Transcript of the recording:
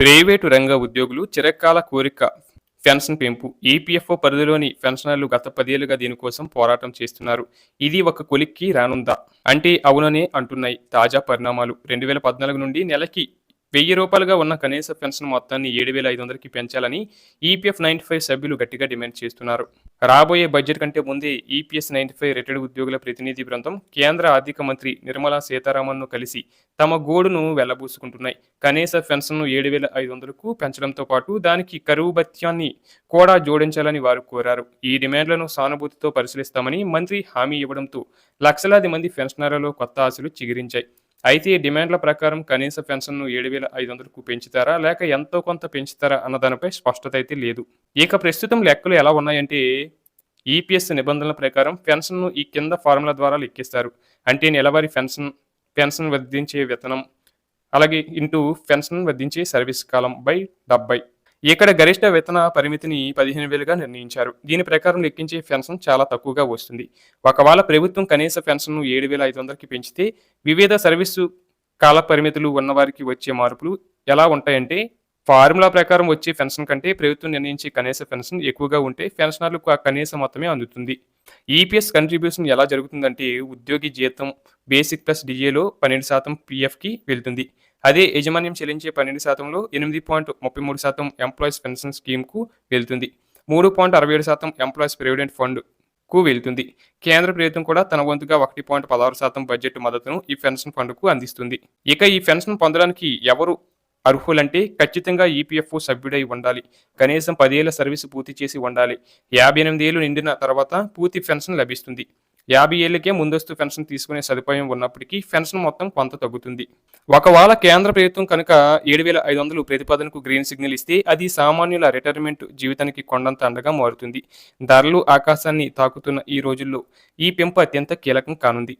Private రంగ ఉద్యోగులు చిరకాల కోరిక పెన్షన్ పెంపు. ఈపీఎఫ్ఓ పరిధిలోని పెన్షనర్లు గత 10 ఏళ్లుగా దీనికోసం పోరాటం చేస్తున్నారు. ఇది ఒక కొలిక్కి రానుందా? అంటే అవుననే అంటున్నాయి తాజా పరిణామాలు. 2014 నుండి నెలకి రూ. 1000గా ఉన్న కనీస పెన్షన్ మొత్తాన్ని 7,500కి పెంచాలని ఈపీఎఫ్ 95 సభ్యులు గట్టిగా డిమాండ్ చేస్తున్నారు. రాబోయే బడ్జెట్ కంటే ముందే ఈపీఎస్ 95 రిటైర్డ్ ఉద్యోగుల ప్రతినిధి బృందం కేంద్ర ఆర్థిక మంత్రి నిర్మలా సీతారామన్ను కలిసి తమ గోడును వెళ్లబోసుకుంటున్నాయి. కనీస పెన్షన్ను 7,500కు పెంచడంతో పాటు దానికి కరువు భత్యాన్ని కూడా జోడించాలని వారు కోరారు. ఈ డిమాండ్లను సానుభూతితో పరిశీలిస్తామని మంత్రి హామీ ఇవ్వడంతో లక్షలాది మంది పెన్షనర్లలో కొత్త ఆశలు చిగురించాయి. అయితే ఈ డిమాండ్ల ప్రకారం కనీస పెన్షన్ను 7,500కు పెంచుతారా లేక ఎంతో కొంత పెంచుతారా అన్న దానిపై స్పష్టత అయితే లేదు. ఇక ప్రస్తుతం లెక్కలు ఎలా ఉన్నాయంటే ఈపీఎస్ నిబంధనల ప్రకారం పెన్షన్ను ఈ కింద ఫార్ములా ద్వారా లెక్కిస్తారు. అంటే నెలవారీ పెన్షన్ వర్తించే వేతనం అలాగే ఇంటూ పెన్షన్ వర్తించే సర్వీస్ కాలం బై 70. ఇక్కడ గరిష్ట వేతన పరిమితిని 15,000గా నిర్ణయించారు. దీని ప్రకారం లెక్కించే పెన్షన్ చాలా తక్కువగా వస్తుంది. ఒకవేళ ప్రభుత్వం కనీస పెన్షన్ను 7,500కి పెంచితే వివిధ సర్వీసు కాల పరిమితులు ఉన్నవారికి వచ్చే మార్పులు ఎలా ఉంటాయంటే ఫార్ములా ప్రకారం వచ్చే పెన్షన్ కంటే ప్రభుత్వం నిర్ణయించే కనీస పెన్షన్ ఎక్కువగా ఉంటే పెన్షనర్లకు ఆ కనీస మొత్తమే అందుతుంది. ఈపీఎస్ కంట్రిబ్యూషన్ ఎలా జరుగుతుందంటే ఉద్యోగి జీతం బేసిక్ ప్లస్ డిఏలో 12% పీఎఫ్కి వెళ్తుంది. అదే యాజమాన్యం చెల్లించే 12%లో 8.33% ఎంప్లాయీస్ పెన్షన్ స్కీమ్కు వెళ్తుంది. 3.67% ఎంప్లాయీస్ ప్రావిడెంట్ ఫండ్కు వెళ్తుంది. కేంద్ర ప్రభుత్వం కూడా తన వంతుగా 1.16% బడ్జెట్ మద్దతును ఈ పెన్షన్ ఫండ్కు అందిస్తుంది. ఇక ఈ పెన్షన్ పొందడానికి ఎవరు అర్హులంటే ఖచ్చితంగా ఈపీఎఫ్ఓ సభ్యుడై ఉండాలి. కనీసం 10 ఏళ్ల సర్వీసు పూర్తి చేసి ఉండాలి. 58 ఏళ్లు నిండిన తర్వాత పూర్తి పెన్షన్ లభిస్తుంది. 50 ఏళ్లకే ముందస్తు పెన్షన్ తీసుకునే సదుపాయం ఉన్నప్పటికీ పెన్షన్ మొత్తం కొంత తగ్గుతుంది. ఒకవేళ కేంద్ర ప్రభుత్వం కనుక 7,500 ప్రతిపాదనకు గ్రీన్ సిగ్నల్ ఇస్తే అది సామాన్యుల రిటైర్మెంట్ జీవితానికి కొండంత అండగా మారుతుంది. ధరలు ఆకాశాన్ని తాకుతున్న ఈ రోజుల్లో ఈ పెంపు అత్యంత కీలకం కానుంది.